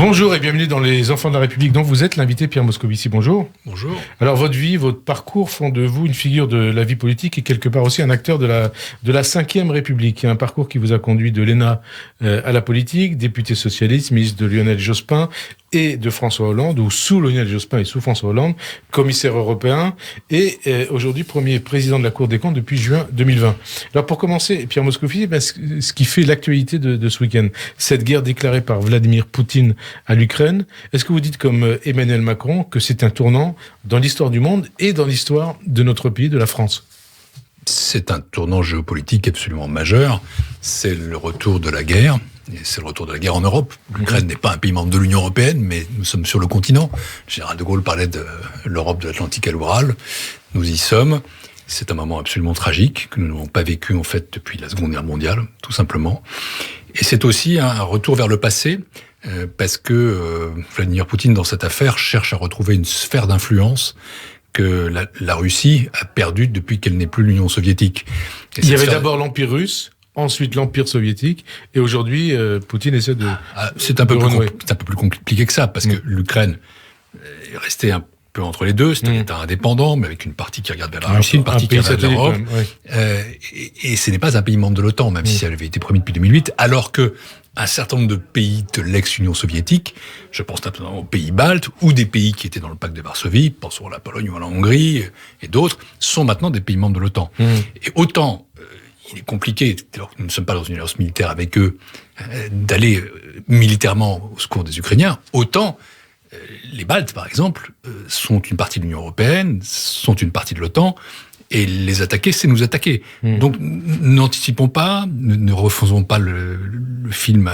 Bonjour et bienvenue dans Les Enfants de la République, dont vous êtes l'invité Pierre Moscovici. Bonjour. Bonjour. Alors votre vie, votre parcours font de vous une figure de la vie politique et quelque part aussi un acteur de la 5e République. Il y a un parcours qui vous a conduit de l'ENA à la politique, député socialiste, ministre de Lionel Jospin et de François Hollande, ou sous Lionel Jospin et sous François Hollande, commissaire européen et aujourd'hui premier président de la Cour des comptes depuis juin 2020. Alors pour commencer, Pierre Moscovici, ce qui fait l'actualité de ce week-end, cette guerre déclarée par Vladimir Poutine à l'Ukraine, est-ce que vous dites comme Emmanuel Macron que c'est un tournant dans l'histoire du monde et dans l'histoire de notre pays, de la France ? C'est un tournant géopolitique absolument majeur. C'est le retour de la guerre. Et c'est le retour de la guerre en Europe. L'Ukraine n'est pas un pays membre de l'Union européenne, mais nous sommes sur le continent. Le général de Gaulle parlait de l'Europe de l'Atlantique à l'Oural. Nous y sommes. C'est un moment absolument tragique que nous n'avons pas vécu en fait depuis la Seconde Guerre mondiale, tout simplement. Et c'est aussi un retour vers le passé, parce que Vladimir Poutine, dans cette affaire, cherche à retrouver une sphère d'influence que la Russie a perdue depuis qu'elle n'est plus l'Union soviétique. Il y avait d'abord l'Empire russe, ensuite l'Empire soviétique, et aujourd'hui, Poutine essaie de... C'est un peu plus compliqué que ça, parce que l'Ukraine est restée un peu entre les deux, c'est un État indépendant, mais avec une partie qui regarde vers la Russie, une partie qui regarde vers l'Europe. Et ce n'est pas un pays membre de l'OTAN, même si elle avait été promise depuis 2008, alors que un certain nombre de pays de l'ex-Union soviétique, je pense notamment aux pays baltes, ou des pays qui étaient dans le pacte de Varsovie, pensons à la Pologne ou à la Hongrie, et d'autres, sont maintenant des pays membres de l'OTAN. Et autant, il est compliqué, alors que nous ne sommes pas dans une alliance militaire avec eux, d'aller militairement au secours des Ukrainiens, autant les Baltes, par exemple, sont une partie de l'Union européenne, sont une partie de l'OTAN, et les attaquer, c'est nous attaquer. Donc, n'anticipons pas, ne refaisons pas le film,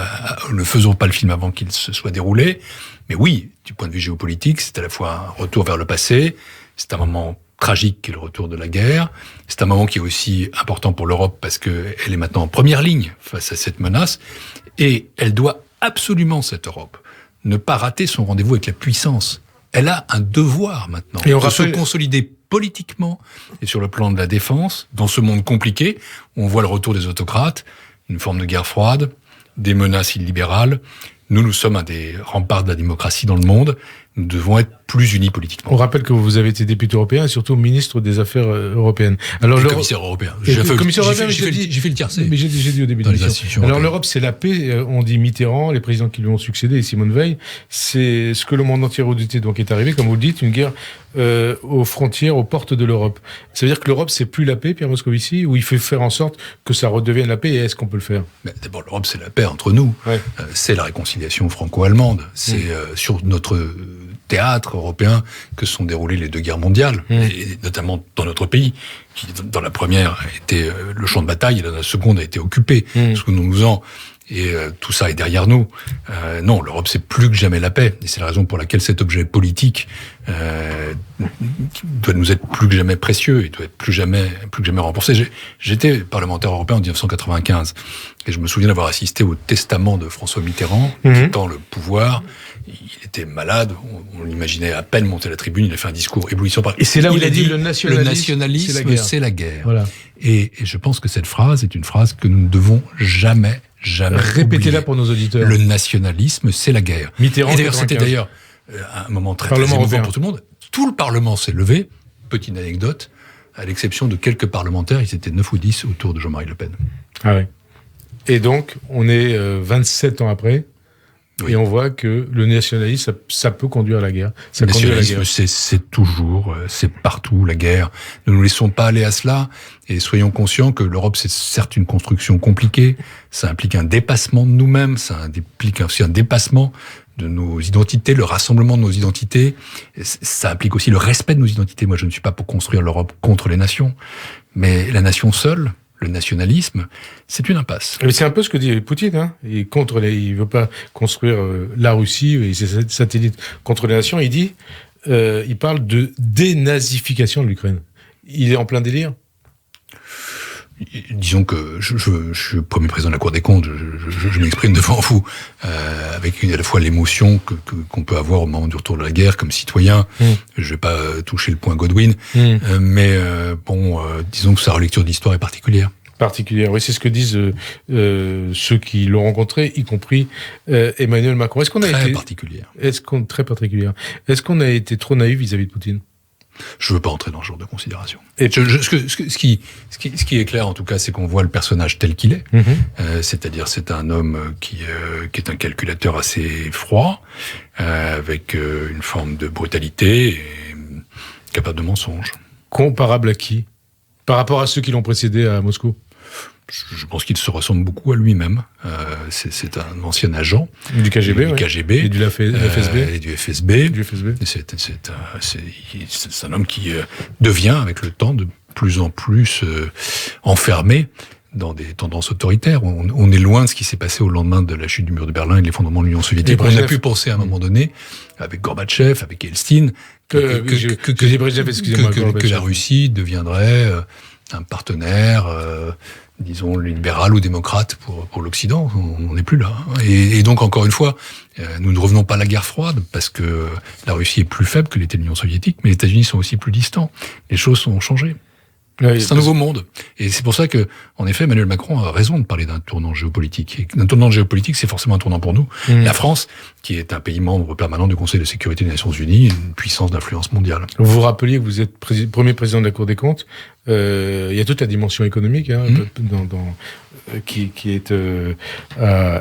ne faisons pas le film avant qu'il se soit déroulé. Mais oui, du point de vue géopolitique, c'est à la fois un retour vers le passé, c'est un moment tragique qui est le retour de la guerre, c'est un moment qui est aussi important pour l'Europe parce que elle est maintenant en première ligne face à cette menace, et elle doit absolument, cette Europe, ne pas rater son rendez-vous avec la puissance. Elle a un devoir maintenant de se consolider politiquement et sur le plan de la défense, dans ce monde compliqué, où on voit le retour des autocrates, une forme de guerre froide, des menaces illibérales. Nous sommes un des remparts de la démocratie dans le monde. Nous devons être plus unis politiquement. On rappelle que vous avez été député européen et surtout ministre des Affaires européennes. Alors, commissaire européen. J'ai fait le tiercé. Mais j'ai dit au début de l'émission. Alors l'Europe, c'est la paix. On dit Mitterrand, les présidents qui lui ont succédé et Simone Veil. C'est ce que le monde entier redoutait. Donc est arrivé, comme vous le dites, une guerre aux frontières, aux portes de l'Europe. Ça veut dire que l'Europe, c'est plus la paix, Pierre Moscovici, ou il faut faire en sorte que ça redevienne la paix, et est-ce qu'on peut le faire ? D'abord, l'Europe, c'est la paix entre nous. Ouais. C'est la réconciliation franco-allemande. C'est sur notre théâtre européen que se sont déroulées les deux guerres mondiales, et notamment dans notre pays, qui dans la première était le champ de bataille, et dans la seconde a été occupé, souvenons-nous-en, et tout ça est derrière nous. Non, l'Europe, c'est plus que jamais la paix, et c'est la raison pour laquelle cet objet politique doit nous être plus que jamais précieux, et doit être plus que jamais renforcé. J'étais parlementaire européen en 1995, et je me souviens d'avoir assisté au testament de François Mitterrand, quittant le pouvoir. Il était malade, on l'imaginait à peine monter à la tribune, il a fait un discours éblouissant. Et c'est là où il a dit le nationalisme, c'est la guerre. Voilà. Et je pense que cette phrase est une phrase que nous ne devons jamais répétez-la pour nos auditeurs. Le nationalisme, c'est la guerre. Mitterrand, et d'ailleurs, c'était un moment très émouvant pour tout le monde. Tout le Parlement s'est levé. Petite anecdote, à l'exception de quelques parlementaires, ils étaient 9 ou 10 autour de Jean-Marie Le Pen. Ah oui. Et donc, on est 27 ans après. Oui. Et on voit que le nationalisme, ça peut conduire à la guerre. Le nationalisme, c'est toujours, c'est partout la guerre. Ne nous laissons pas aller à cela, et soyons conscients que l'Europe, c'est certes une construction compliquée, ça implique un dépassement de nous-mêmes, ça implique aussi un dépassement de nos identités, le rassemblement de nos identités, ça implique aussi le respect de nos identités. Moi, je ne suis pas pour construire l'Europe contre les nations, mais la nation seule, le nationalisme, c'est une impasse. Mais c'est un peu ce que dit Poutine, hein. Il veut pas construire la Russie et ses satellites contre les nations. Il parle de dénazification de l'Ukraine. Il est en plein délire. Disons que je suis premier président de la Cour des comptes, je m'exprime devant vous avec à la fois l'émotion qu'on peut avoir au moment du retour de la guerre comme citoyen. Je vais pas toucher le point Godwin, mais disons que sa relecture de l'histoire est particulière. particulière. Oui, c'est ce que disent ceux qui l'ont rencontré, y compris Emmanuel Macron. Très particulière. Très particulière. Est-ce qu'on a été trop naïf vis-à-vis de Poutine ? Je veux pas entrer dans ce genre de considération. Et ce qui est clair, en tout cas, c'est qu'on voit le personnage tel qu'il est. C'est-à-dire, c'est un homme qui est un calculateur assez froid, avec une forme de brutalité et capable de mensonge. Comparable à qui ? Par rapport à ceux qui l'ont précédé à Moscou ? Je pense qu'il se ressemble beaucoup à lui-même. C'est un ancien agent du KGB, et du FSB. Et du FSB. C'est un homme qui devient, avec le temps, de plus en plus enfermé dans des tendances autoritaires. On est loin de ce qui s'est passé au lendemain de la chute du mur de Berlin et de l'effondrement de l'Union soviétique. On a pu penser à un moment donné, avec Gorbatchev, avec Elstine, que la Russie deviendrait un partenaire, disons, libéral ou démocrate pour l'Occident. On n'est plus là. Et donc, encore une fois, nous ne revenons pas à la guerre froide, parce que la Russie est plus faible que l'était l'Union soviétique, mais les États-Unis sont aussi plus distants. Les choses ont changé. Oui, c'est un nouveau monde. Et c'est pour ça que, en effet, Emmanuel Macron a raison de parler d'un tournant géopolitique. Et un tournant géopolitique, c'est forcément un tournant pour nous. La France, qui est un pays membre permanent du Conseil de sécurité des Nations Unies, une puissance d'influence mondiale. Vous vous rappeliez que vous êtes premier président de la Cour des comptes. Il y a toute la dimension économique qui est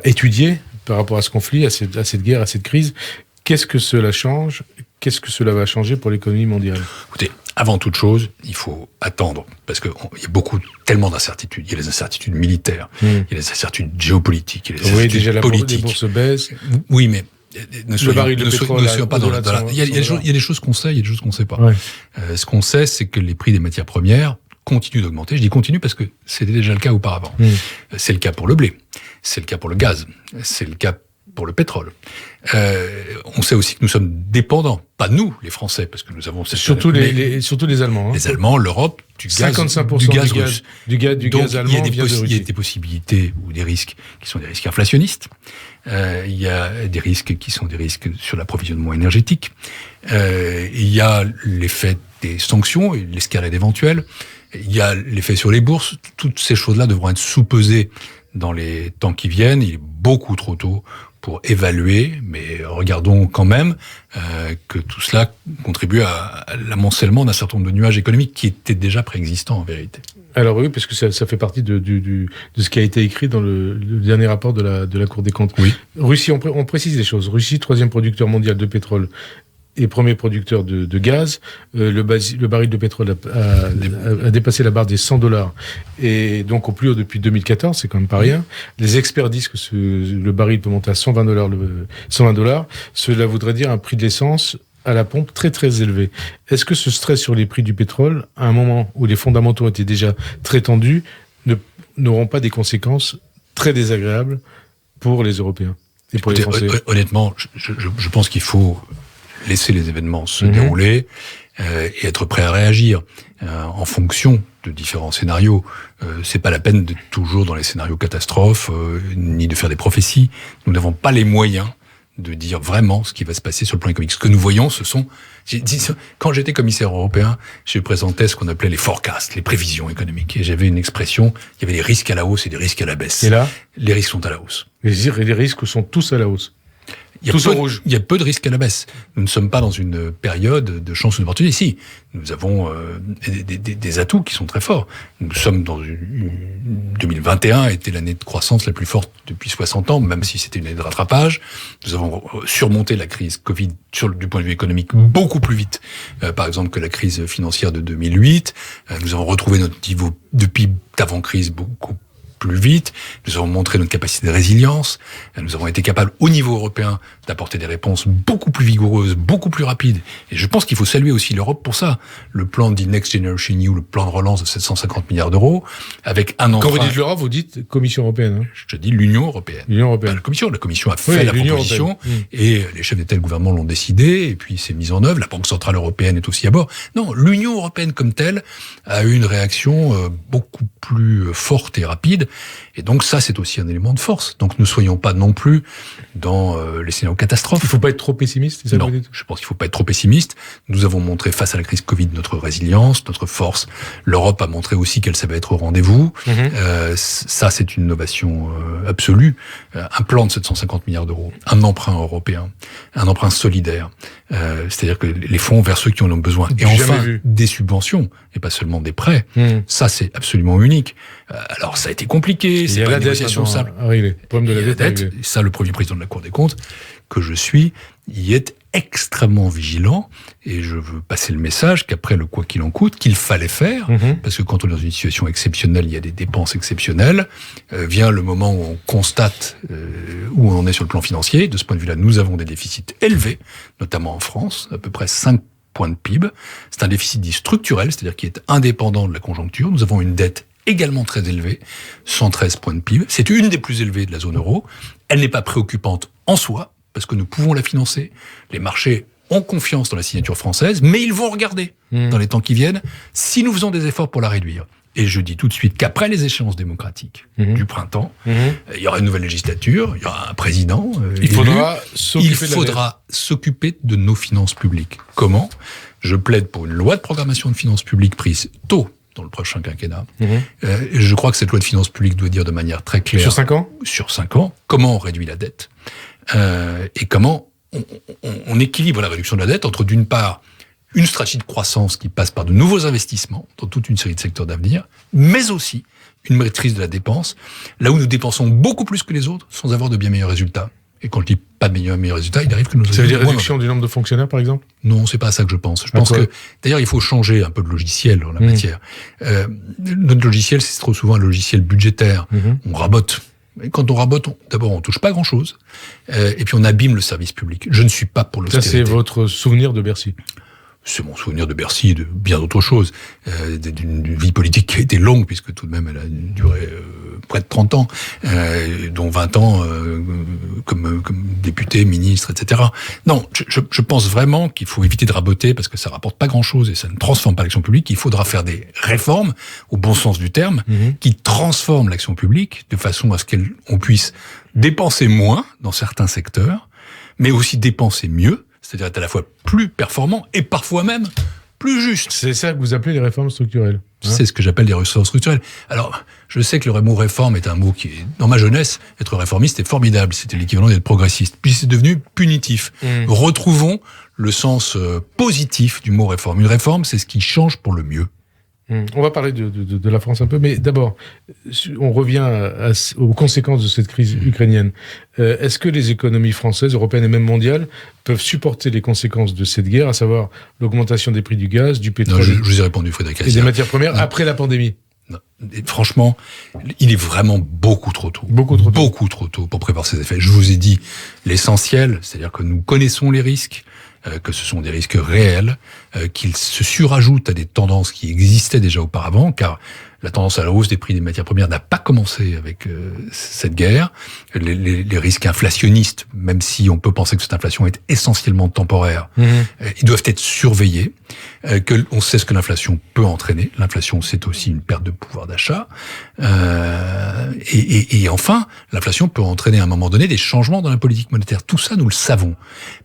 étudiée par rapport à ce conflit, à cette guerre, à cette crise. Qu'est-ce que cela change ? Qu'est-ce que cela va changer pour l'économie mondiale ? Écoutez, avant toute chose, il faut attendre, parce qu'il y a tellement d'incertitudes. Il y a les incertitudes militaires, il y a les incertitudes géopolitiques, il y a les incertitudes politiques. Les bourses baissent. Oui, mais ne soyons pas dans il y a des choses qu'on sait, il y a des choses qu'on ne sait pas. Ouais. Ce qu'on sait, c'est que les prix des matières premières continuent d'augmenter. Je dis continue parce que c'était déjà le cas auparavant. C'est le cas pour le blé, c'est le cas pour le gaz, c'est le cas pour le pétrole. On sait aussi que nous sommes dépendants, pas nous, les Français, parce que nous avons surtout les Allemands. Les Allemands, l'Europe, du gaz, 55% du gaz russe. Du gaz allemand vient de Russie. Il y a des possibilités ou des risques qui sont des risques inflationnistes. Il y a des risques qui sont des risques sur l'approvisionnement énergétique. Il y a l'effet des sanctions et l'escalade éventuelle. Il y a l'effet sur les bourses. Toutes ces choses-là devront être sous-pesées dans les temps qui viennent. Il est beaucoup trop tôt pour évaluer, mais regardons quand même que tout cela contribue à l'amoncellement d'un certain nombre de nuages économiques qui étaient déjà préexistants en vérité. Alors oui, parce que ça fait partie de ce qui a été écrit dans le dernier rapport de la Cour des comptes. Oui. Russie, on précise les choses. Russie, 3e producteur mondial de pétrole et premier producteur de gaz. Le baril de pétrole a dépassé la barre des $100 et donc au plus haut depuis 2014, c'est quand même pas rien. Les experts disent que le baril peut monter à $120. Cela voudrait dire un prix de l'essence à la pompe très très élevé. Est-ce que ce stress sur les prix du pétrole, à un moment où les fondamentaux étaient déjà très tendus, n'auront pas des conséquences très désagréables pour les Européens et pour les Français ? Honnêtement, je pense qu'il faut laisser les événements se dérouler et être prêt à réagir en fonction de différents scénarios. C'est pas la peine d'être toujours dans les scénarios catastrophes ni de faire des prophéties. Nous n'avons pas les moyens de dire vraiment ce qui va se passer sur le plan économique. Ce que nous voyons, quand j'étais commissaire européen, je présentais ce qu'on appelait les forecasts, les prévisions économiques. Et j'avais une expression, il y avait des risques à la hausse et des risques à la baisse. Et là, les risques sont à la hausse. Les risques sont tous à la hausse. Il y a peu de risques à la baisse. Nous ne sommes pas dans une période de chance ou d'opportunité. Si, nous avons des atouts qui sont très forts. Nous sommes dans 2021 était l'année de croissance la plus forte depuis 60 ans, même si c'était une année de rattrapage. Nous avons surmonté la crise Covid du point de vue économique beaucoup plus vite, par exemple, que la crise financière de 2008. Nous avons retrouvé notre niveau depuis d'avant-crise beaucoup plus vite, nous avons montré notre capacité de résilience, nous avons été capables au niveau européen d'apporter des réponses beaucoup plus vigoureuses, beaucoup plus rapides. Et je pense qu'il faut saluer aussi l'Europe pour ça. Le plan dit Next Generation EU, le plan de relance de 750 milliards d'euros, avec un emprunt... Quand vous dites l'Europe, vous dites Commission européenne. Hein. Je dis l'Union européenne. L'Union européenne. La Commission a fait la proposition, et les chefs d'État et de gouvernement l'ont décidé, et puis c'est mis en œuvre. La Banque centrale européenne est aussi à bord. Non, l'Union européenne comme telle a eu une réaction beaucoup plus forte et rapide. Et donc ça, c'est aussi un élément de force. Donc ne soyons pas non plus dans les scénarios catastrophes. Il ne faut pas être trop pessimiste, c'est ça? Non, je pense qu'il ne faut pas être trop pessimiste. Nous avons montré face à la crise Covid notre résilience, notre force. L'Europe a montré aussi qu'elle savait être au rendez-vous. Ça, c'est une innovation absolue. Un plan de 750 milliards d'euros, un emprunt européen, un emprunt solidaire. C'est-à-dire que les fonds vers ceux qui en ont besoin. Et enfin, des subventions, et pas seulement des prêts. Ça, c'est absolument unique. Alors, ça a été compliqué. C'est pas une négociation simple. Le problème de la dette. Et ça, le premier président de la Cour des comptes, que je suis, y est extrêmement vigilant. Et je veux passer le message qu'après le quoi qu'il en coûte, qu'il fallait faire, parce que quand on est dans une situation exceptionnelle, il y a des dépenses exceptionnelles. Vient le moment où on constate où on en est sur le plan financier. De ce point de vue-là, nous avons des déficits élevés, notamment en France, à peu près 5 points de PIB. C'est un déficit dit structurel, c'est-à-dire qui est indépendant de la conjoncture. Nous avons une dette également très élevée, 113 points de PIB. C'est une des plus élevées de la zone euro. Elle n'est pas préoccupante en soi, parce que nous pouvons la financer. Les marchés ont confiance dans la signature française, mais ils vont regarder dans les temps qui viennent si nous faisons des efforts pour la réduire. Et je dis tout de suite qu'après les échéances démocratiques du printemps, il y aura une nouvelle législature, il y aura un président. Il faudra s'occuper de nos finances publiques. Comment ? Je plaide pour une loi de programmation de finances publiques prise tôt dans le prochain quinquennat. Je crois que cette loi de finances publiques doit dire de manière très claire... Sur 5 ans ? Sur 5 ans, comment on réduit la dette et comment on équilibre la réduction de la dette entre, d'une part, une stratégie de croissance qui passe par de nouveaux investissements dans toute une série de secteurs d'avenir, mais aussi une maîtrise de la dépense, là où nous dépensons beaucoup plus que les autres sans avoir de bien meilleurs résultats. Et quand je dis pas de meilleurs résultats, il arrive que nous... Ça veut dire réduction du nombre de fonctionnaires, par exemple ? Non, c'est pas à ça que je pense. Je pense que, d'ailleurs, il faut changer un peu de logiciel en la matière. Notre logiciel, c'est trop souvent un logiciel budgétaire. On rabote. Et quand on rabote, d'abord, on touche pas grand-chose. Et puis, on abîme le service public. Je ne suis pas pour l'austérité. Ça, c'est votre souvenir de Bercy ? C'est mon souvenir de Bercy et de bien d'autres choses. D'une vie politique qui a été longue, puisque tout de même, elle a duré près de 30 ans, dont 20 ans comme député, ministre, etc. Non, je pense vraiment qu'il faut éviter de raboter, parce que ça rapporte pas grand-chose et ça ne transforme pas l'action publique. Il faudra faire des réformes, au bon sens du terme, qui transforment l'action publique, de façon à ce qu'on puisse dépenser moins dans certains secteurs, mais aussi dépenser mieux, c'est-à-dire être à la fois plus performant et parfois même plus juste. C'est ça que vous appelez les réformes structurelles. C'est ce que j'appelle les réformes structurelles. Alors, je sais que le mot réforme est un mot qui est, dans ma jeunesse, être réformiste est formidable. C'était l'équivalent d'être progressiste. Puis c'est devenu punitif. Retrouvons le sens positif du mot réforme. Une réforme, c'est ce qui change pour le mieux. On va parler de la France un peu, mais d'abord, on revient aux conséquences de cette crise ukrainienne. Est-ce que les économies françaises, européennes et même mondiales peuvent supporter les conséquences de cette guerre, à savoir l'augmentation des prix du gaz, du pétrole, je vous ai répondu, Frédéric et des matières premières après la pandémie? Non. Et franchement, il est vraiment beaucoup trop tôt. Beaucoup trop tôt pour prévoir ces effets. Je vous ai dit l'essentiel, c'est-à-dire que nous connaissons les risques, que ce sont des risques réels, qu'ils se surajoutent à des tendances qui existaient déjà auparavant, car la tendance à la hausse des prix des matières premières n'a pas commencé avec cette guerre. Les risques inflationnistes, même si on peut penser que cette inflation est essentiellement temporaire, ils doivent être surveillés. On sait ce que l'inflation peut entraîner. L'inflation, c'est aussi une perte de pouvoir d'achat. Et enfin, l'inflation peut entraîner à un moment donné des changements dans la politique monétaire. Tout ça, nous le savons.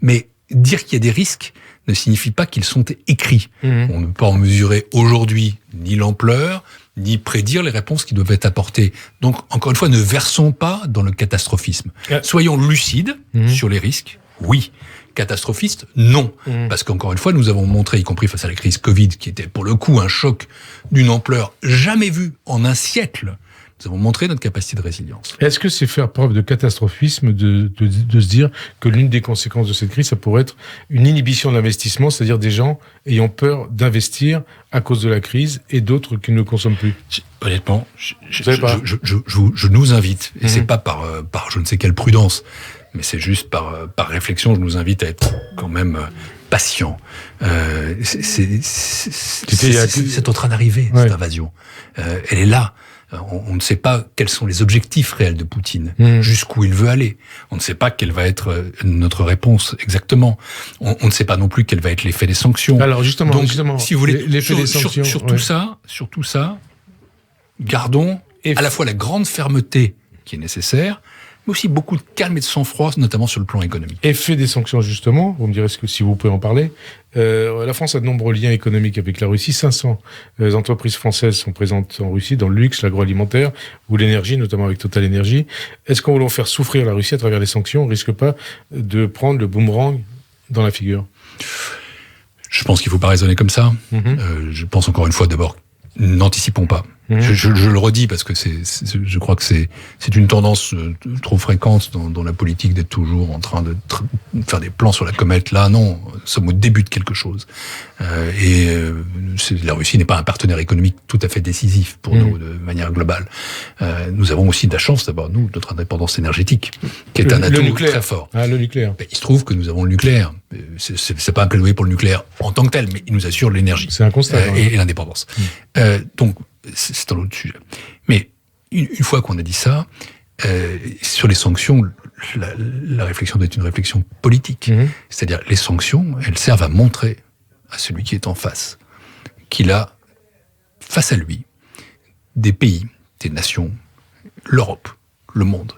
Mais dire qu'il y a des risques ne signifie pas qu'ils sont écrits. On ne peut pas en mesurer aujourd'hui ni l'ampleur, ni prédire les réponses qui doivent être apportées. Donc, encore une fois, ne versons pas dans le catastrophisme. Soyons lucides sur les risques, oui. Catastrophistes, non. Parce qu'encore une fois, nous avons montré, y compris face à la crise Covid, qui était pour le coup un choc d'une ampleur jamais vue en un siècle, nous avons montré notre capacité de résilience. Est-ce que c'est faire preuve de catastrophisme de se dire que l'une des conséquences de cette crise, ça pourrait être une inhibition de l'investissement, c'est-à-dire des gens ayant peur d'investir à cause de la crise et d'autres qui ne consomment plus? Honnêtement, je nous invite, et c'est pas par je ne sais quelle prudence, mais c'est juste par réflexion, je nous invite à être quand même patient. C'est en train d'arriver, cette invasion. Elle est là. On ne sait pas quels sont les objectifs réels de Poutine, jusqu'où il veut aller. On ne sait pas quelle va être notre réponse exactement. On ne sait pas non plus quel va être l'effet des sanctions. Alors justement, si vous voulez, l'effet des sanctions, sur tout ça, gardons à la fois la grande fermeté qui est nécessaire, mais aussi beaucoup de calme et de sang-froid, notamment sur le plan économique. Effet des sanctions, justement, vous me direz si vous pouvez en parler. La France a de nombreux liens économiques avec la Russie. 500 entreprises françaises sont présentes en Russie, dans le luxe, l'agroalimentaire ou l'énergie, notamment avec Total Energy. Est-ce qu'en voulant faire souffrir la Russie à travers les sanctions, on ne risque pas de prendre le boomerang dans la figure ? Je pense qu'il ne faut pas raisonner comme ça. Je pense encore une fois, d'abord, n'anticipons pas. Je le redis parce que je crois que c'est une tendance trop fréquente dans la politique d'être toujours en train de faire des plans sur la comète. Là, non, nous sommes au début de quelque chose. La Russie n'est pas un partenaire économique tout à fait décisif pour nous de manière globale. Nous avons aussi de la chance d'avoir, nous, notre indépendance énergétique, qui est un atout très fort. Le nucléaire. Il se trouve que nous avons le nucléaire. C'est pas un plaidoyer pour le nucléaire en tant que tel, mais il nous assure l'énergie. C'est un constat. Et l'indépendance. Donc, c'est un autre sujet. Mais une fois qu'on a dit ça, sur les sanctions, la réflexion doit être une réflexion politique. C'est-à-dire, les sanctions, elles servent à montrer à celui qui est en face qu'il a, face à lui, des pays, des nations, l'Europe, le monde,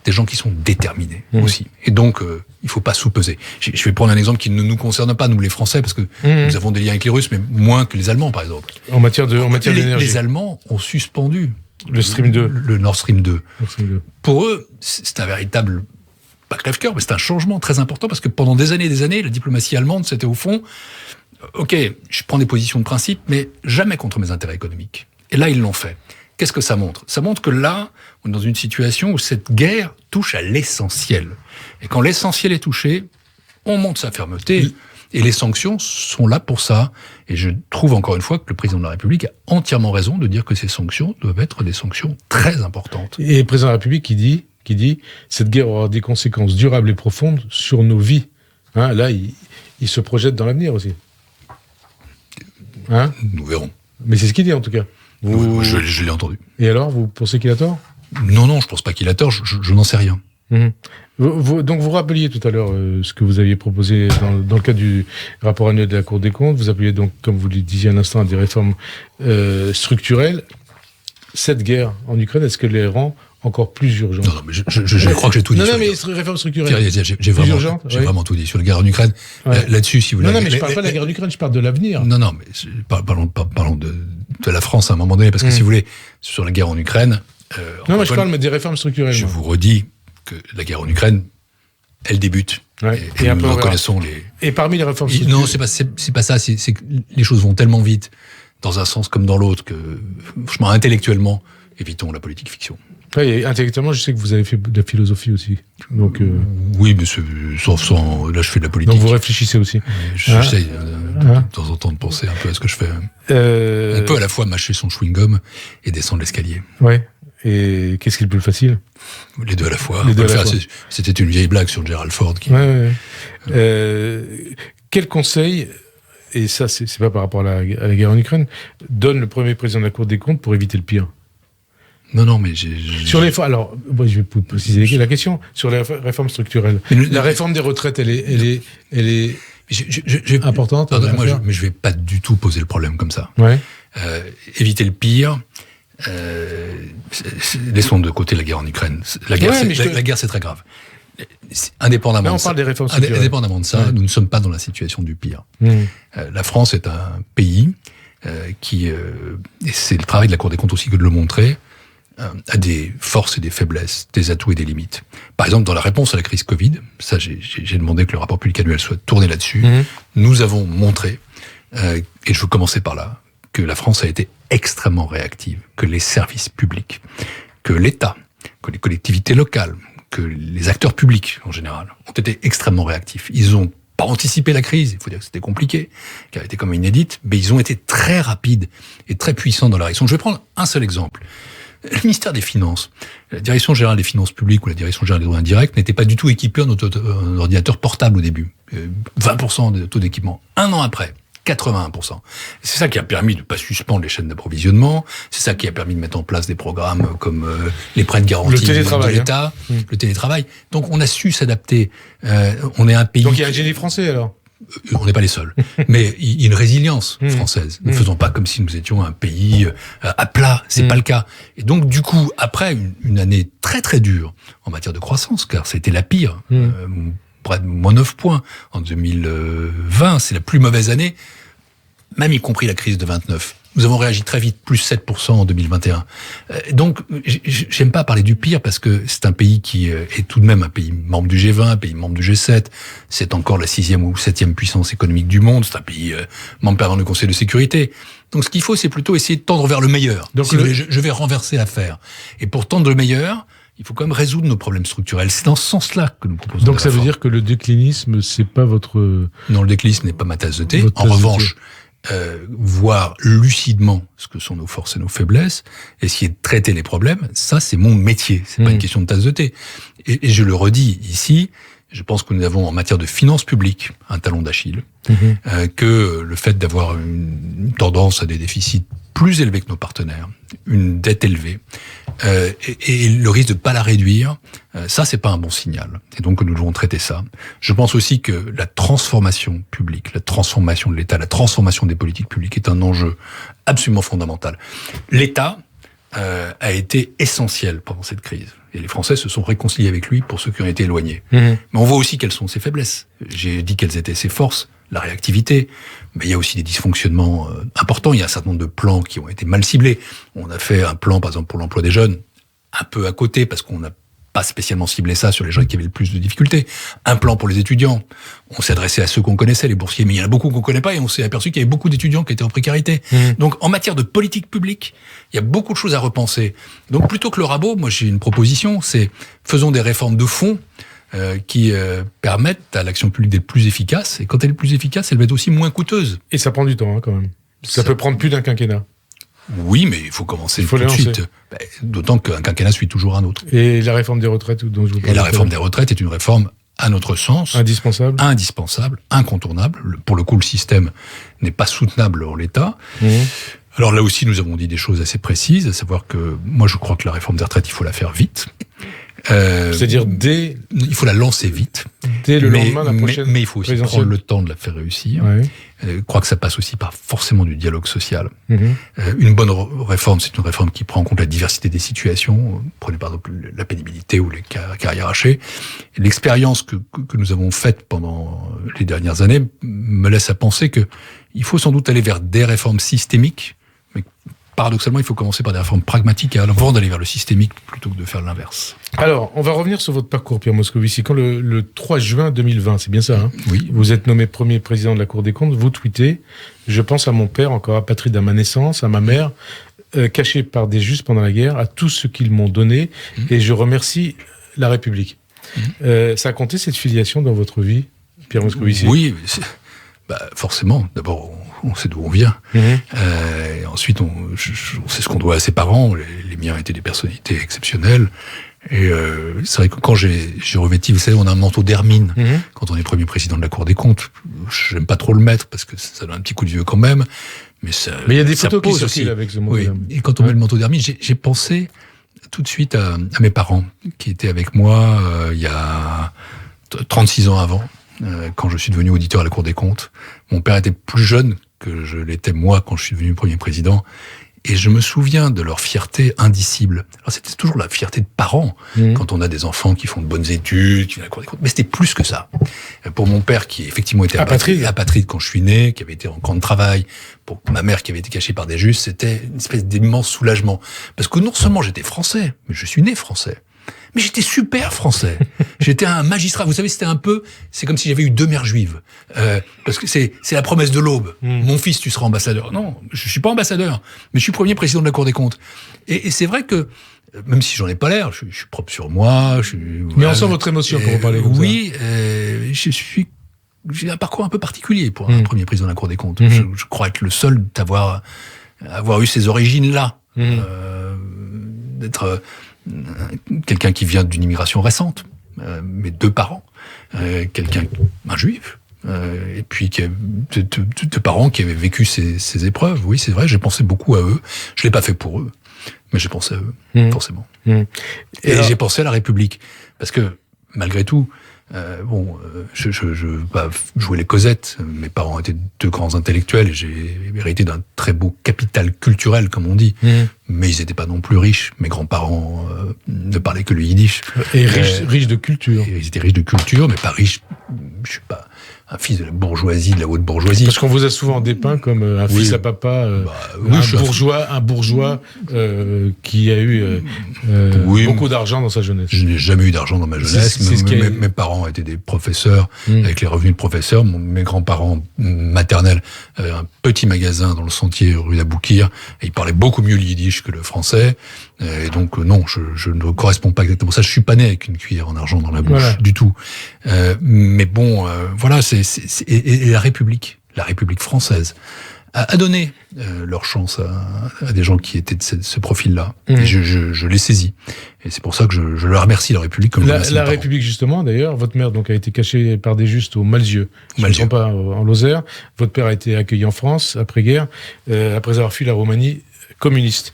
des gens qui sont déterminés aussi. Et donc, il ne faut pas sous-peser. Je vais prendre un exemple qui ne nous concerne pas, nous les Français, parce que nous avons des liens avec les Russes, mais moins que les Allemands, par exemple. En matière d'énergie. Les Allemands ont suspendu le Stream 2. Le Nord Stream 2. Pour eux, c'est un véritable, pas crève-cœur, mais c'est un changement très important, parce que pendant des années et des années, la diplomatie allemande, c'était au fond, ok, je prends des positions de principe, mais jamais contre mes intérêts économiques. Et là, ils l'ont fait. Qu'est-ce que ça montre ? Ça montre que là, on est dans une situation où cette guerre touche à l'essentiel. Et quand l'essentiel est touché, on montre sa fermeté. Et les sanctions sont là pour ça. Et je trouve encore une fois que le président de la République a entièrement raison de dire que ces sanctions doivent être des sanctions très importantes. Et le président de la République qui dit cette guerre aura des conséquences durables et profondes sur nos vies. Là, il se projette dans l'avenir aussi. Nous verrons. Mais c'est ce qu'il dit en tout cas. Je l'ai entendu. Et alors, vous pensez qu'il a tort ? Non, je pense pas qu'il a tort, je n'en sais rien. Donc vous rappeliez tout à l'heure ce que vous aviez proposé dans le cadre du rapport annuel de la Cour des comptes. Vous appeliez donc, comme vous le disiez à l'instant, à des réformes structurelles. Cette guerre en Ukraine, est-ce qu'elle les rend encore plus urgentes ? Non, mais je crois que j'ai tout dit. Non, mais réformes structurelles. J'ai vraiment tout dit sur la guerre en Ukraine. Là-dessus, si vous voulez. Non, mais je parle pas de la guerre en Ukraine, je parle de l'avenir. Non, mais parlons de la France à un moment donné, parce que si vous voulez, sur la guerre en Ukraine. Non, mais je parle des réformes structurelles. Je vous redis que la guerre en Ukraine, elle débute. Et nous reconnaissons les. Et parmi les réformes structurelles. Non, c'est pas ça. C'est que les choses vont tellement vite, dans un sens comme dans l'autre, que, franchement, intellectuellement, évitons la politique fiction. Et intellectuellement, je sais que vous avez fait de la philosophie aussi. Donc, oui, mais sans là, je fais de la politique. Donc vous réfléchissez aussi. J'essaye de temps en temps de penser un peu à ce que je fais. On peut à la fois mâcher son chewing-gum et descendre l'escalier. Ouais. Et qu'est-ce qui est le plus facile ? Les deux à la fois. C'était une vieille blague sur Gerald Ford. Quel conseil, et ça c'est pas par rapport à la guerre en Ukraine, donne le premier président de la Cour des comptes pour éviter le pire ? Non, mais sur les alors, je vais préciser la question sur les réformes structurelles. La réforme des retraites, elle est importante. Mais je vais pas du tout poser le problème comme ça. Ouais. Éviter le pire. Laissons de côté la guerre en Ukraine. La guerre, c'est très grave. Indépendamment de ça, indépendamment de ça, nous ne sommes pas dans la situation du pire. La France est un pays qui, et c'est le travail de la Cour des comptes aussi que de le montrer, a des forces et des faiblesses, des atouts et des limites. Par exemple, dans la réponse à la crise Covid, ça j'ai demandé que le rapport public annuel soit tourné là-dessus, nous avons montré, et je veux commencer par là, que la France a été extrêmement réactive, que les services publics, que l'État, que les collectivités locales, que les acteurs publics en général ont été extrêmement réactifs. Ils ont pas anticipé la crise, il faut dire que c'était compliqué, car elle était comme inédite, mais ils ont été très rapides et très puissants dans la réaction. Je vais prendre un seul exemple. Le ministère des Finances, la Direction Générale des Finances Publiques ou la Direction Générale des Droits Indirects n'était pas du tout équipée en ordinateur portable au début. 20% de taux d'équipement. Un an après, 81%. C'est ça qui a permis de ne pas suspendre les chaînes d'approvisionnement. C'est ça qui a permis de mettre en place des programmes comme les prêts de garantie de l'État, le télétravail. Donc on a su s'adapter. On est un pays. Donc il y a un génie français alors. on n'est pas les seuls, mais il y a une résilience française. Ne faisons pas comme si nous étions un pays à plat, c'est pas le cas. Et donc, du coup, après une année très très dure en matière de croissance, car c'était la pire, près de moins 9 points en 2020, c'est la plus mauvaise année, même y compris la crise de 29. Nous avons réagi très vite, plus 7% en 2021. Donc, j'aime pas parler du pire parce que c'est un pays qui est tout de même un pays membre du G20, un pays membre du G7. C'est encore la 6e ou 7e puissance économique du monde. C'est un pays membre permanent du Conseil de sécurité. Donc, ce qu'il faut, c'est plutôt essayer de tendre vers le meilleur. Donc, je vais renverser l'affaire. Et pour tendre le meilleur, il faut quand même résoudre nos problèmes structurels. C'est dans ce sens-là que nous proposons. Donc, ça veut dire que le déclinisme, c'est pas votre... Non, le déclinisme n'est pas ma tasse de thé. En revanche, voir lucidement ce que sont nos forces et nos faiblesses, essayer de traiter les problèmes, ça c'est mon métier, c'est pas une question de tasse de thé. Et je le redis ici, je pense que nous avons en matière de finances publiques un talon d'Achille, que le fait d'avoir une tendance à des déficits plus élevés que nos partenaires, une dette élevée, et le risque de pas la réduire, ça c'est pas un bon signal. Et donc nous devons traiter ça. Je pense aussi que la transformation publique, la transformation de l'État, la transformation des politiques publiques est un enjeu absolument fondamental. L'État a été essentiel pendant cette crise. Et les Français se sont réconciliés avec lui pour ceux qui ont été éloignés. Mais on voit aussi quelles sont ses faiblesses. J'ai dit quelles étaient ses forces, la réactivité, mais il y a aussi des dysfonctionnements importants. Il y a un certain nombre de plans qui ont été mal ciblés. On a fait un plan, par exemple, pour l'emploi des jeunes, un peu à côté, parce qu'on n'a pas spécialement ciblé ça sur les gens qui avaient le plus de difficultés. Un plan pour les étudiants. On s'est adressé à ceux qu'on connaissait, les boursiers, mais il y en a beaucoup qu'on connaît pas, et on s'est aperçu qu'il y avait beaucoup d'étudiants qui étaient en précarité. Donc, en matière de politique publique, il y a beaucoup de choses à repenser. Donc, plutôt que le rabot, moi j'ai une proposition, c'est faisons des réformes de fond qui permettent à l'action publique d'être plus efficace. Et quand elle est plus efficace, elle va être aussi moins coûteuse. Et ça prend du temps, quand même. Ça peut prendre plus d'un quinquennat. Oui, mais il faut commencer tout de suite. D'autant qu'un quinquennat suit toujours un autre. Et la réforme des retraites dont je vous parlais. Et la réforme des retraites est une réforme, à notre sens, indispensable, incontournable. Pour le coup, le système n'est pas soutenable en l'état. Alors là aussi, nous avons dit des choses assez précises, à savoir que moi, je crois que la réforme des retraites, il faut la faire vite. C'est-à-dire il faut la lancer vite. Dès le lendemain de la prochaine mais il faut aussi prendre le temps de la faire réussir. Je crois que ça passe aussi par forcément du dialogue social. Une bonne réforme, c'est une réforme qui prend en compte la diversité des situations. Prenez par exemple la pénibilité ou les carrières hachées. L'expérience que nous avons faite pendant les dernières années me laisse à penser que il faut sans doute aller vers des réformes systémiques, mais paradoxalement, il faut commencer par des réformes pragmatiques avant d'aller vers le systémique plutôt que de faire l'inverse. Alors, on va revenir sur votre parcours, Pierre Moscovici. Quand le 3 juin 2020, c'est bien ça, hein ? Oui. Vous êtes nommé premier président de la Cour des comptes, vous tweetez « Je pense à mon père, encore apatride à ma naissance, à ma mère, caché par des justes pendant la guerre, à tous ceux qu'ils m'ont donné, et je remercie la République. » Ça a compté cette filiation dans votre vie, Pierre Moscovici ? Oui, forcément. D'abord, on sait d'où on vient. Et ensuite, on sait ce qu'on doit à ses parents. Les miens étaient des personnalités exceptionnelles. Et c'est vrai que quand j'ai revêti, vous savez, on a un manteau d'hermine quand on est premier président de la Cour des comptes. J'aime pas trop le mettre parce que ça donne un petit coup de vieux quand même. Mais il y a des photos qui circulent avec ce manteau d'hermine. Et quand on met le manteau d'hermine, j'ai pensé tout de suite à mes parents qui étaient avec moi il y a 36 ans avant. Quand je suis devenu auditeur à la Cour des comptes. Mon père était plus jeune que je l'étais moi quand je suis devenu premier président. Et je me souviens de leur fierté indicible. Alors c'était toujours la fierté de parents, quand on a des enfants qui font de bonnes études, qui viennent à la Cour des comptes. Mais c'était plus que ça. Pour mon père, qui effectivement était apatride quand je suis né, qui avait été en camp de travail, pour ma mère qui avait été cachée par des justes, c'était une espèce d'immense soulagement. Parce que non seulement j'étais français, mais je suis né français. Mais j'étais super français. J'étais un magistrat. Vous savez, c'est comme si j'avais eu 2 mères juives. Parce que c'est la promesse de l'aube. Mon fils, tu seras ambassadeur. Non, je suis pas ambassadeur. Mais je suis premier président de la Cour des comptes. Et c'est vrai que, même si j'en ai pas l'air, je suis propre sur moi. Mais on sent votre émotion quand vous parlez comme ça. Oui, j'ai un parcours un peu particulier pour un premier président de la Cour des comptes. Je crois être le seul d'avoir eu ces origines-là. D'être quelqu'un qui vient d'une immigration récente, mes 2 parents, un juif, et puis qui a 2 parents qui avaient vécu ces épreuves. Oui, c'est vrai, j'ai pensé beaucoup à eux. Je l'ai pas fait pour eux, mais j'ai pensé à eux, forcément. Et alors, j'ai pensé à la République, parce que malgré tout, Je veux pas jouer les Cosette. Mes parents étaient deux grands intellectuels et j'ai hérité d'un très beau capital culturel, comme on dit. Mais ils n'étaient pas non plus riches. Mes grands-parents ne parlaient que le yiddish. Et riches de culture. Ils étaient riches de culture, mais pas riches. Je suis pas un fils de la bourgeoisie, de la haute bourgeoisie. Parce qu'on vous a souvent dépeint comme un fils à papa, un bourgeois qui a eu beaucoup d'argent dans sa jeunesse. Je n'ai jamais eu d'argent dans ma jeunesse. Mes parents étaient des professeurs, avec les revenus de professeurs. Mes grands-parents maternels avaient un petit magasin dans le Sentier, rue d'Aboukir, et ils parlaient beaucoup mieux le yiddish que le français. Et donc, non, je ne corresponds pas exactement à ça. Je suis pas né avec une cuillère en argent dans la bouche, du tout. Mais bon, voilà, et la République française a donné leur chance à des gens qui étaient de ce profil-là. Et je l'ai saisi. Et c'est pour ça que je leur remercie, la République. Comme la République, justement, d'ailleurs, votre mère donc a été cachée par des justes au Malzieu. Je ne me trompe pas, en Lozère. Votre père a été accueilli en France, après-guerre, après avoir fui la Roumanie communiste.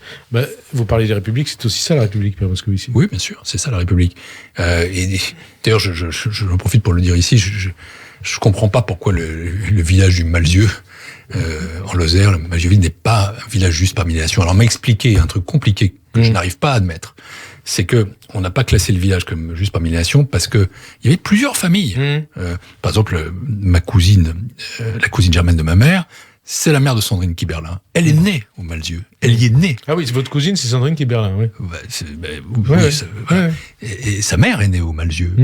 Vous parlez des républiques, c'est aussi ça la République, Pierre Moscovici. Oui, bien sûr, c'est ça la République. Et d'ailleurs, j'en profite pour le dire ici, je comprends pas pourquoi le village du Malzieu, en Lozère, le Malzieu-Ville n'est pas un village juste par nations. Alors, on m'a expliqué un truc compliqué que je n'arrive pas à admettre. C'est que on n'a pas classé le village comme juste par nations parce que il y avait plusieurs familles. Par exemple, ma cousine, la cousine germaine de ma mère, c'est la mère de Sandrine Kiberlin. Elle est née au Malzieu. Elle y est née. Ah oui, votre cousine, c'est Sandrine Kiberlin, oui. Et sa mère est née au Malzieu.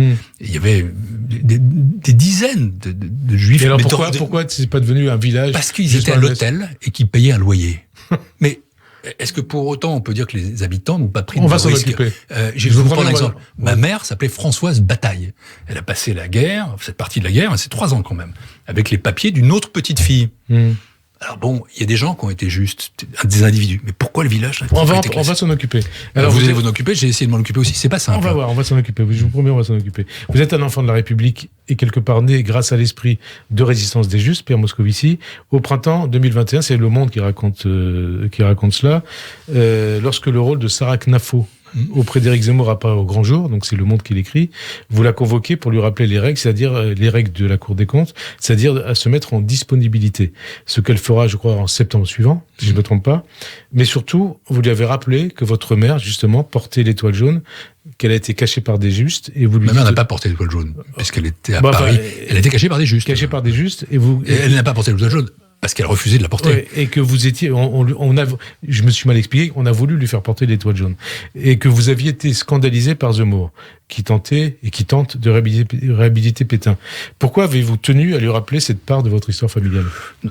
Il y avait des dizaines de juifs. Et alors pourquoi c'est pas devenu un village? Parce qu'ils étaient à l'hôtel et qu'ils payaient un loyer. Mais est-ce que pour autant on peut dire que les habitants n'ont pas pris de risque? On va s'en occuper. Je vais vous prendre un exemple. Ma mère s'appelait Françoise Bataille. Elle a passé la guerre, cette partie de la guerre, c'est 3 ans quand même, avec les papiers d'une autre petite fille. Alors bon, il y a des gens qui ont été justes, des individus. Mais pourquoi le village? On va s'en occuper. Alors vous allez vous en occuper, j'ai essayé de m'en occuper aussi. C'est pas simple. On va voir, on va s'en occuper. Je vous promets, on va s'en occuper. Vous êtes un enfant de la République et quelque part né grâce à l'esprit de résistance des justes, Pierre Moscovici. Au printemps 2021, c'est Le Monde qui raconte cela, lorsque le rôle de Sarah Knafo auprès d'Éric Zemmour apparaît au grand jour, donc c'est Le Monde qui l'écrit, vous la convoquez pour lui rappeler les règles, c'est-à-dire les règles de la Cour des comptes, c'est-à-dire à se mettre en disponibilité. Ce qu'elle fera, je crois, en septembre suivant, si je ne me trompe pas. Mais surtout, vous lui avez rappelé que votre mère, justement, portait l'étoile jaune, qu'elle a été cachée par des justes, et vous lui Ma mère n'a pas porté l'étoile jaune, puisqu'elle était à Paris. Elle a été cachée par des justes. Cachée par des justes, et elle n'a pas porté l'étoile jaune. Parce qu'elle refusait de la porter. Ouais, et que vous étiez, je me suis mal expliqué, on a voulu lui faire porter l'étoile jaune. Et que vous aviez été scandalisé par Zemmour, qui tentait et qui tente de réhabiliter Pétain. Pourquoi avez-vous tenu à lui rappeler cette part de votre histoire familiale?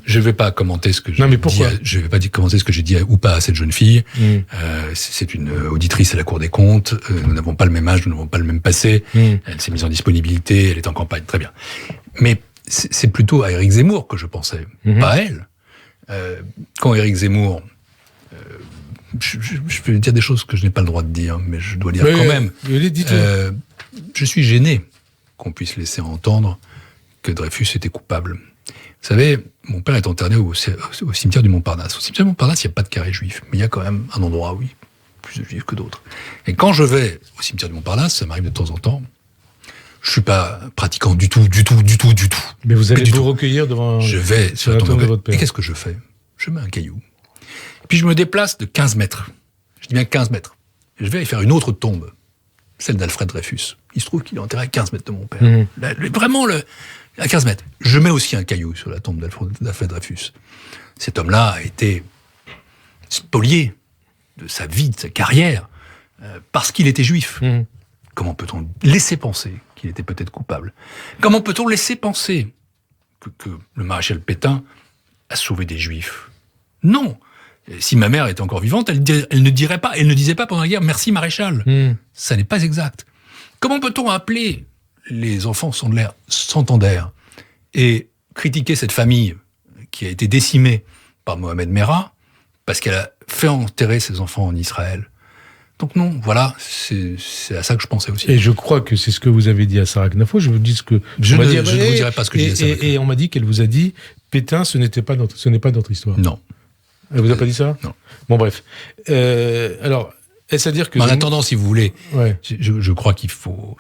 Je ne vais pas commenter ce que j'ai dit. Je vais pas commenter ce que j'ai dit ou pas à cette jeune fille. C'est une auditrice à la Cour des comptes. Nous n'avons pas le même âge, nous n'avons pas le même passé. Elle s'est mise en disponibilité, elle est en campagne, très bien. Mais c'est plutôt à Éric Zemmour que je pensais, pas à elle. Quand Éric Zemmour... je peux dire des choses que je n'ai pas le droit de dire, mais je dois dire quand même. Je suis gêné qu'on puisse laisser entendre que Dreyfus était coupable. Vous savez, mon père est enterré au cimetière du Montparnasse. Au cimetière du Montparnasse, il n'y a pas de carré juif, mais il y a quand même un endroit où il y a plus de juifs que d'autres. Et quand je vais au cimetière du Montparnasse, ça m'arrive de temps en temps, je suis pas pratiquant du tout. Mais vous allez vous recueillir devant... Je vais sur la tombe de votre père. Et qu'est-ce que je fais? Je mets un caillou. Puis je me déplace de 15 mètres. Je dis bien 15 mètres. Et je vais aller faire une autre tombe, celle d'Alfred Dreyfus. Il se trouve qu'il est enterré à 15 mètres de mon père. Vraiment, à 15 mètres. Je mets aussi un caillou sur la tombe d'Alfred Dreyfus. Cet homme-là a été spolié de sa vie, de sa carrière, parce qu'il était juif. Comment peut-on laisser penser qu'il était peut-être coupable? Comment peut-on laisser penser que le maréchal Pétain a sauvé des juifs? Non. Si ma mère était encore vivante, elle ne disait pas pendant la guerre « Merci maréchal ». Ça n'est pas exact. Comment peut-on appeler les enfants Santander et critiquer cette famille qui a été décimée par Mohamed Merah parce qu'elle a fait enterrer ses enfants en Israël? Donc non, voilà, c'est à ça que je pensais aussi. Et je crois que c'est ce que vous avez dit à Sarah Knafo. Je vous dis ce que je ne vous dirai pas ce que j'ai dit à Sarah Knafo. Et on m'a dit qu'elle vous a dit Pétain, ce n'est pas notre histoire. Non. Elle vous a pas dit ça? Non. Bon bref. Alors, est-ce à dire que en attendant, si vous voulez, je crois qu'il faut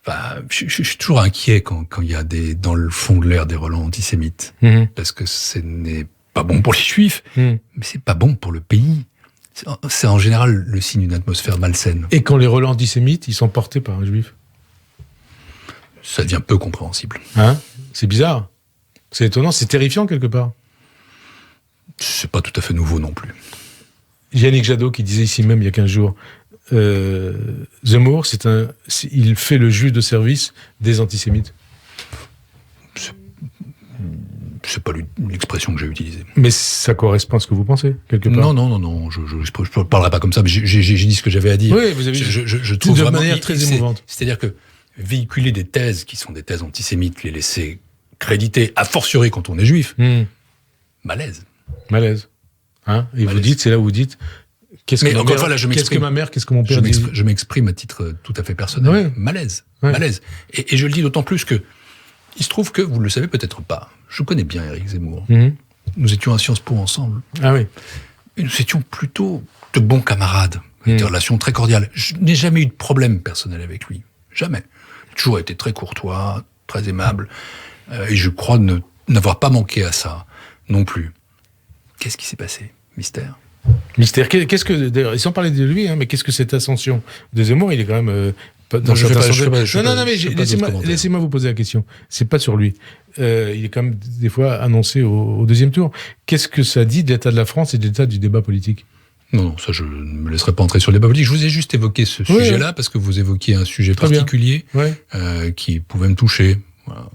Enfin, je suis toujours inquiet quand il y a dans le fond de l'air des relents antisémites. Parce que ce n'est pas bon pour les Juifs, mais c'est pas bon pour le pays. C'est en général le signe d'une atmosphère malsaine. Et quand les relents antisémites, ils sont portés par un Juif? Ça devient peu compréhensible. Hein? C'est bizarre. C'est étonnant, c'est terrifiant quelque part. C'est pas tout à fait nouveau non plus. Yannick Jadot qui disait ici même il y a 15 jours, Zemmour, il fait le juge de service des antisémites. C'est pas l'expression que j'ai utilisée. Mais ça correspond à ce que vous pensez, quelque part? Non, je parlerai pas comme ça, mais j'ai dit ce que j'avais à dire. Oui, vous avez dit. Je trouve de vraiment manière très émouvante. C'est-à-dire que véhiculer des thèses qui sont des thèses antisémites, les laisser créditer, a fortiori quand on est juif, malaise. Hein? Et vous dites, c'est là où vous dites, qu'est-ce que ma mère, qu'est-ce que mon père dit? Je m'exprime à titre tout à fait personnel. Ouais. Malaise. Et je le dis d'autant plus que il se trouve que, vous ne le savez peut-être pas, je connais bien Éric Zemmour. Nous étions à Sciences Po ensemble. Ah oui. Et nous étions plutôt de bons camarades, des relations très cordiales. Je n'ai jamais eu de problème personnel avec lui. Jamais. Il a toujours été très courtois, très aimable. Et je crois n'avoir pas manqué à ça non plus. Qu'est-ce qui s'est passé? Mystère. Qu'est-ce que, sans parler de lui, mais qu'est-ce que cette ascension de Zemmour? Il est quand même laissez-moi vous poser la question. C'est pas sur lui. Il est quand même des fois annoncé au deuxième tour. Qu'est-ce que ça dit de l'état de la France et de l'état du débat politique? Non, ça je ne me laisserai pas entrer sur le débat politique. Je vous ai juste évoqué ce sujet-là parce que vous évoquiez un sujet particulier qui pouvait me toucher. Voilà.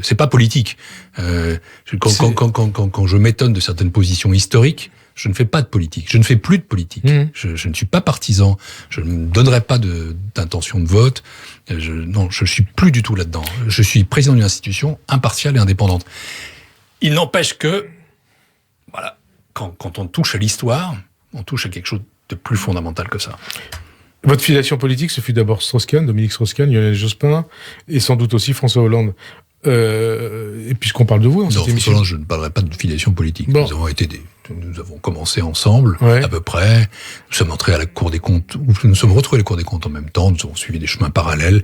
C'est pas politique. Quand je m'étonne de certaines positions historiques, je ne fais pas de politique. Je ne fais plus de politique. Je ne suis pas partisan. Je ne me donnerai pas d'intention de vote. Je suis plus du tout là-dedans. Je suis président d'une institution impartiale et indépendante. Il n'empêche que, voilà, quand on touche à l'histoire, on touche à quelque chose de plus fondamental que ça. Votre filiation politique, ce fut d'abord Strauss-Kahn, Dominique Strauss-Kahn, Lionel Jospin, et sans doute aussi François Hollande. Et puisqu'on parle de vous, cette émission. Non, je ne parlerai pas de filiation politique. Bon. Nous avons commencé ensemble, à peu près. Nous sommes entrés à la Cour des comptes, nous sommes retrouvés à la Cour des comptes en même temps. Nous avons suivi des chemins parallèles.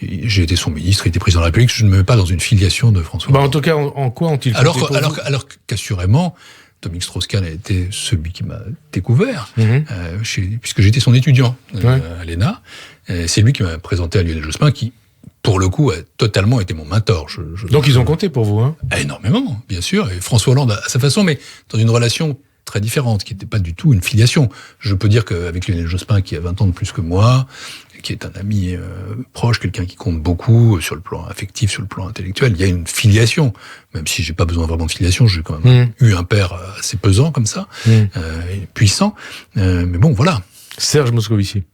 J'ai été son ministre, il était président de la République. Je ne me mets pas dans une filiation de François Hollande. En tout cas, en quoi ont-ils alors qu'assurément, Dominique Strauss-Kahn a été celui qui m'a découvert, puisque j'étais son étudiant à l'ENA. C'est lui qui m'a présenté à Lionel Jospin, qui, pour le coup, a totalement été mon mentor. Donc ils ont compté pour vous, hein? Énormément, bien sûr. Et François Hollande, à sa façon, mais dans une relation très différente, qui n'était pas du tout une filiation. Je peux dire qu'avec Lionel Jospin, qui a 20 ans de plus que moi, qui est un ami proche, quelqu'un qui compte beaucoup sur le plan affectif, sur le plan intellectuel, il y a une filiation. Même si j'ai pas besoin vraiment de filiation, j'ai quand même eu un père assez pesant comme ça, puissant. Mais bon, voilà. Serge Moscovici.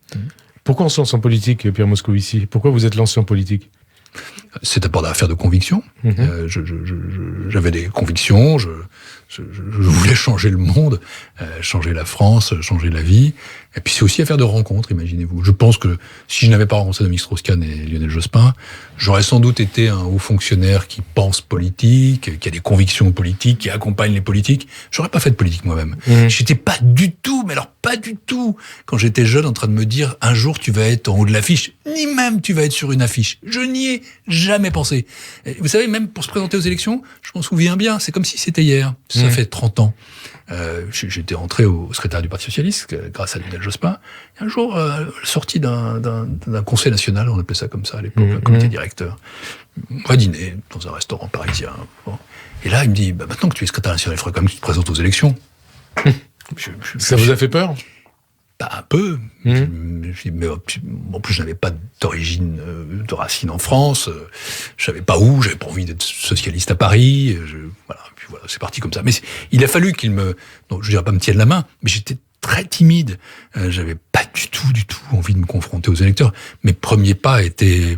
Pourquoi on se lance en politique, Pierre Moscovici? Pourquoi vous êtes lancé en politique? C'est d'abord une affaire de conviction. J'avais des convictions, je voulais changer le monde, changer la France, changer la vie. Et puis c'est aussi affaire de rencontre, imaginez-vous. Je pense que si je n'avais pas rencontré Dominique Strauss-Kahn et Lionel Jospin, j'aurais sans doute été un haut fonctionnaire qui pense politique, qui a des convictions politiques, qui accompagne les politiques. J'aurais pas fait de politique moi-même. J'étais pas du tout, mais alors pas du tout, quand j'étais jeune, en train de me dire un jour tu vas être en haut de l'affiche, ni même tu vas être sur une affiche. Je n'y ai jamais pensé. Et vous savez, même pour se présenter aux élections, je m'en souviens bien, c'est comme si c'était hier. Ça fait 30 ans. J'étais rentré au secrétariat du Parti Socialiste grâce à Lionel Jospin. Et un jour, sorti d'un conseil national, on appelait ça comme ça à l'époque, un comité directeur. On va dîner dans un restaurant parisien. Bon. Et là, il me dit, maintenant que tu es secrétaire national, il faudrait quand même que tu te présentes aux élections. Ça vous a fait peur? Un peu. Mais en plus, je n'avais pas d'origine, de racines en France. Je savais pas où. J'avais pas envie d'être socialiste à Paris. Voilà. Puis voilà, c'est parti comme ça. Mais il a fallu qu'il me, non, je dirais pas me tienne la main, mais j'étais très timide. J'avais pas du tout envie de me confronter aux électeurs. Mes premiers pas étaient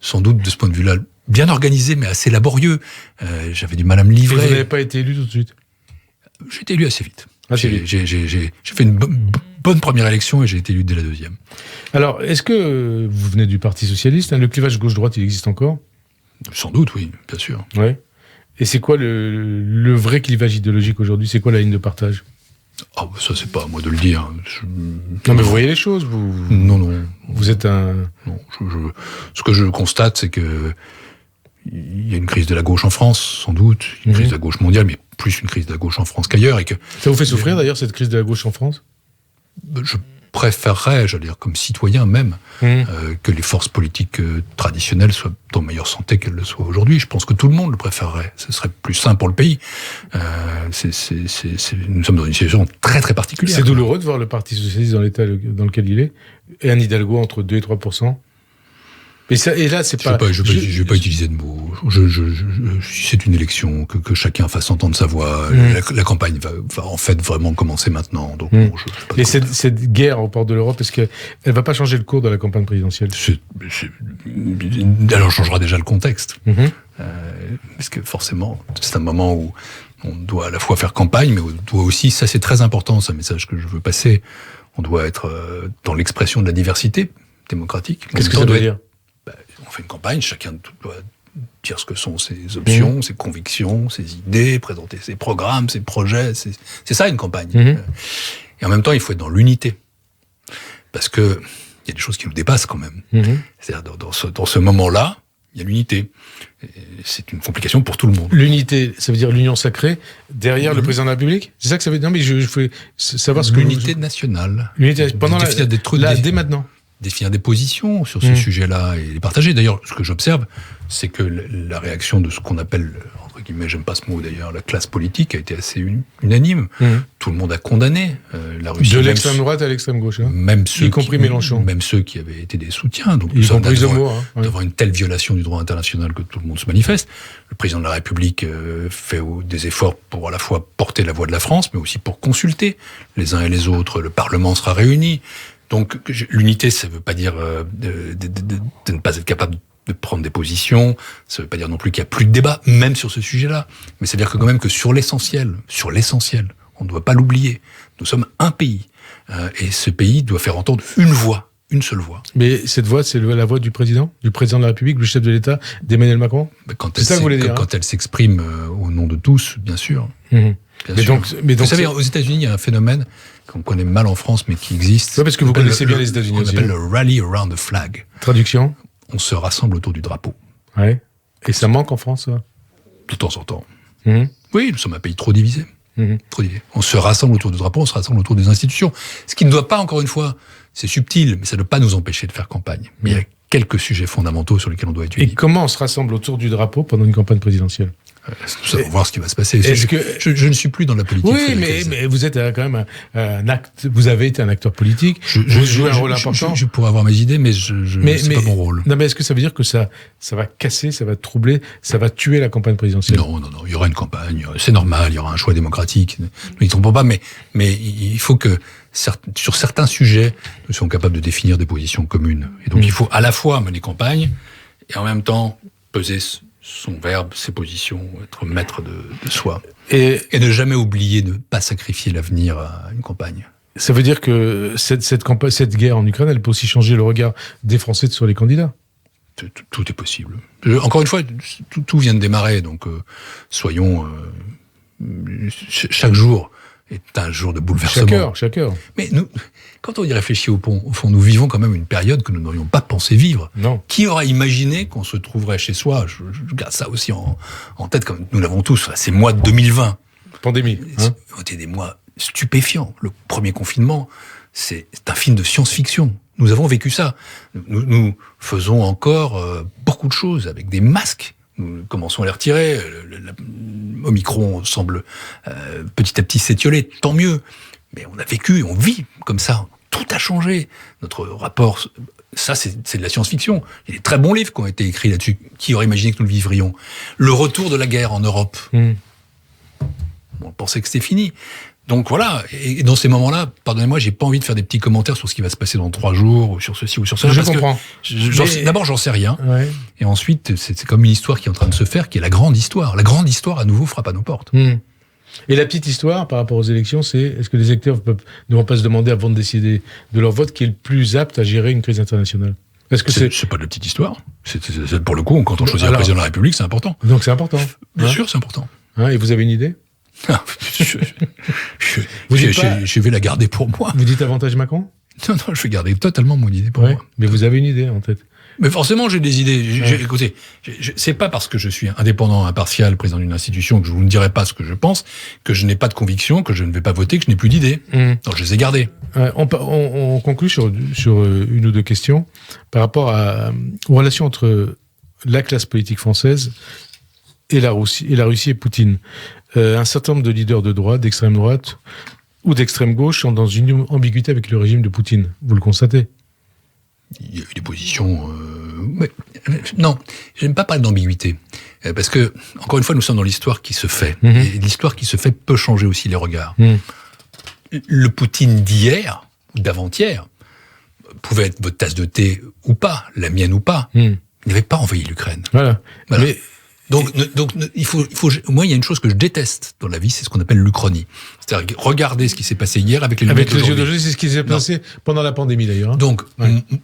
sans doute de ce point de vue-là bien organisés, mais assez laborieux. J'avais du mal à me livrer. Et vous n'avez pas été élu tout de suite? J'ai été élu assez vite. J'ai fait une bonne première élection et j'ai été élu dès la deuxième. Alors, est-ce que vous venez du Parti Socialiste, le clivage gauche-droite, il existe encore? Sans doute, oui, bien sûr. Ouais. Et c'est quoi le vrai clivage idéologique aujourd'hui? C'est quoi la ligne de partage? Ça, c'est pas à moi de le dire. Non, mais vous voyez les choses, vous... Non. Vous êtes un... Non, ce que je constate, c'est que il y a une crise de la gauche en France, sans doute, une crise de la gauche mondiale, mais plus une crise de la gauche en France qu'ailleurs. Et que ça vous fait souffrir, d'ailleurs, cette crise de la gauche en France ? Je préférerais, j'allais dire, comme citoyen même, que les forces politiques traditionnelles soient en meilleure santé qu'elles le soient aujourd'hui. Je pense que tout le monde le préférerait. Ce serait plus sain pour le pays. Nous sommes dans une situation très très particulière. C'est douloureux de voir le Parti socialiste dans l'état dans lequel il est, et Anne Hidalgo entre 2 et 3%. Et là, c'est pas... Je vais pas utiliser de mots. C'est une élection, que chacun fasse entendre sa voix. La campagne va en fait vraiment commencer maintenant. Donc, et cette guerre au port de l'Europe, est-ce qu'elle va pas changer le cours de la campagne présidentielle ? Alors, on changera déjà le contexte. Parce que forcément, c'est un moment où on doit à la fois faire campagne, mais on doit aussi, ça c'est très important, c'est un message que je veux passer, on doit être dans l'expression de la diversité démocratique. Qu'est-ce que ça doit dire ? On fait une campagne, chacun doit dire ce que sont ses options, ses convictions, ses idées, présenter ses programmes, ses projets. C'est ça une campagne. Et en même temps, il faut être dans l'unité. Parce que il y a des choses qui nous dépassent quand même. C'est-à-dire, dans ce moment-là, il y a l'unité. Et c'est une complication pour tout le monde. L'unité, ça veut dire l'union sacrée derrière le président de la République ? C'est ça que ça veut dire ? Non, mais je voulais savoir ce que... L'unité nationale. L'unité, pendant dès maintenant. Définir des positions sur ce sujet-là et les partager. D'ailleurs, ce que j'observe, c'est que la réaction de ce qu'on appelle, entre guillemets, j'aime pas ce mot d'ailleurs, la classe politique a été assez unanime. Tout le monde a condamné la Russie. De l'extrême droite à l'extrême gauche. Même ceux, y compris Mélenchon. Même ceux qui avaient été des soutiens. Donc, y compris Zemmour. D'avoir une telle violation du droit international que tout le monde se manifeste. Le président de la République fait des efforts pour à la fois porter la voix de la France, mais aussi pour consulter les uns et les autres. Le Parlement sera réuni. Donc, l'unité, ça ne veut pas dire de ne pas être capable de prendre des positions, ça ne veut pas dire non plus qu'il n'y a plus de débat, même sur ce sujet-là. Mais ça veut dire que quand même que sur l'essentiel, on ne doit pas l'oublier. Nous sommes un pays. Et ce pays doit faire entendre une voix, une seule voix. Mais cette voix, c'est la voix du président de la République, du chef de l'État, d'Emmanuel Macron ? C'est ça que vous voulez dire ? Quand elle s'exprime au nom de tous, bien sûr. Mais donc, vous savez, aux États-Unis, il y a un phénomène qu'on connaît mal en France, mais qui existe. Ouais, parce que vous connaissez bien les États-Unis. On appelle le rally around the flag. Traduction ? On se rassemble autour du drapeau. Ouais. Et ça manque en France, ça ? De temps en temps. Oui, nous sommes un pays trop divisé. Trop divisé. On se rassemble autour du drapeau, on se rassemble autour des institutions. Ce qui ne doit pas, encore une fois, c'est subtil, mais ça ne doit pas nous empêcher de faire campagne. Mais il y a quelques sujets fondamentaux sur lesquels on doit étudier. Et comment on se rassemble autour du drapeau pendant une campagne présidentielle ? Nous allons voir ce qui va se passer. Je ne suis plus dans la politique. Oui, mais vous êtes quand même vous avez été un acteur politique. Vous jouez un rôle important. Je pourrais avoir mes idées, mais c'est pas mon rôle. Non, mais est-ce que ça veut dire que ça va casser, ça va troubler, ça va tuer la campagne présidentielle ? Non. Il y aura une campagne. C'est normal. Il y aura un choix démocratique. Ne nous y trompons pas. Mais il faut que sur certains sujets, nous soyons capables de définir des positions communes. Et donc, il faut à la fois mener campagne et en même temps peser son verbe, ses positions, être maître de soi. Et ne jamais oublier de ne pas sacrifier l'avenir à une campagne. Ça veut dire que cette guerre en Ukraine, elle peut aussi changer le regard des Français sur les candidats ? Tout est possible. Encore une fois, tout vient de démarrer, donc soyons... chaque jour est un jour de bouleversement. Chaque heure. Mais nous, quand on y réfléchit au fond, nous vivons quand même une période que nous n'aurions pas pensé vivre. Non. Qui aurait imaginé qu'on se trouverait chez soi ? Je garde ça aussi en tête, comme nous l'avons tous. Ces mois de 2020. Pandémie. Ont été des mois stupéfiants. Le premier confinement, c'est un film de science-fiction. Nous avons vécu ça. Nous faisons encore beaucoup de choses avec des masques. Nous commençons à les retirer. Omicron semble petit à petit s'étioler, tant mieux. Mais on a vécu, on vit comme ça. Tout a changé. Notre rapport, ça c'est de la science-fiction. Il y a des très bons livres qui ont été écrits là-dessus. Qui aurait imaginé que nous le vivrions ? Le retour de la guerre en Europe. On pensait que c'était fini. Donc voilà, et dans ces moments-là, pardonnez-moi, j'ai pas envie de faire des petits commentaires sur ce qui va se passer dans 3 jours, ou sur ceci ou sur cela. Je comprends. D'abord, j'en sais rien. Ouais. Et ensuite, c'est comme une histoire qui est en train de se faire, qui est la grande histoire. La grande histoire, à nouveau, frappe à nos portes. Et la petite histoire, par rapport aux élections, c'est est-ce que les électeurs ne vont pas se demander, avant de décider de leur vote, qui est le plus apte à gérer une crise internationale ? Est-ce que c'est pas de la petite histoire. Pour le coup, quand on choisit le président de la République, c'est important. Donc c'est important. Bien sûr, c'est important. Et vous avez une idée ? Je vais la garder pour moi. Vous dites avantage Macron ? Non, je vais garder totalement mon idée pour moi. Mais vous avez une idée en tête? Mais forcément, j'ai des idées. Écoutez, c'est pas parce que je suis indépendant, impartial, président d'une institution, que je vous ne dirai pas ce que je pense, que je n'ai pas de conviction, que je ne vais pas voter, que je n'ai plus d'idées. Donc je les ai gardées. On conclut sur une ou deux questions par rapport aux relations entre la classe politique française et la Russie et Poutine. Un certain nombre de leaders de droite, d'extrême droite ou d'extrême gauche sont dans une ambiguïté avec le régime de Poutine. Vous le constatez? Il y a eu des positions... non, je n'aime pas parler d'ambiguïté. Parce que, encore une fois, nous sommes dans l'histoire qui se fait. Et l'histoire qui se fait peut changer aussi les regards. Le Poutine d'hier, ou d'avant-hier, pouvait être votre tasse de thé ou pas, la mienne ou pas. Il n'avait pas envahi l'Ukraine. Voilà. Mais... Donc, moi, il y a une chose que je déteste dans la vie, c'est ce qu'on appelle l'Uchronie. C'est-à-dire regarder ce qui s'est passé hier avec les lunettes d'aujourd'hui. C'est ce qui s'est passé pendant la pandémie d'ailleurs. Donc,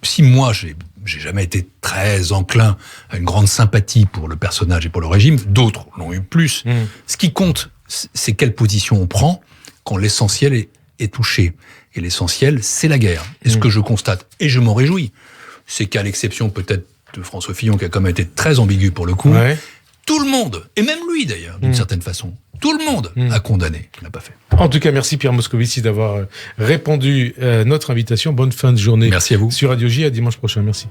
si moi, j'ai jamais été très enclin à une grande sympathie pour le personnage et pour le régime, d'autres l'ont eu plus. Ce qui compte, c'est quelle position on prend quand l'essentiel est touché. Et l'essentiel, c'est la guerre. Et ce que je constate, et je m'en réjouis, c'est qu'à l'exception peut-être de François Fillon, qui a quand même été très ambigu pour le coup, tout le monde, et même lui d'ailleurs, d'une certaine façon, tout le monde a condamné, il n'a pas fait. En tout cas, merci Pierre Moscovici d'avoir répondu à notre invitation. Bonne fin de journée. Merci à vous. Sur Radio J, à dimanche prochain. Merci.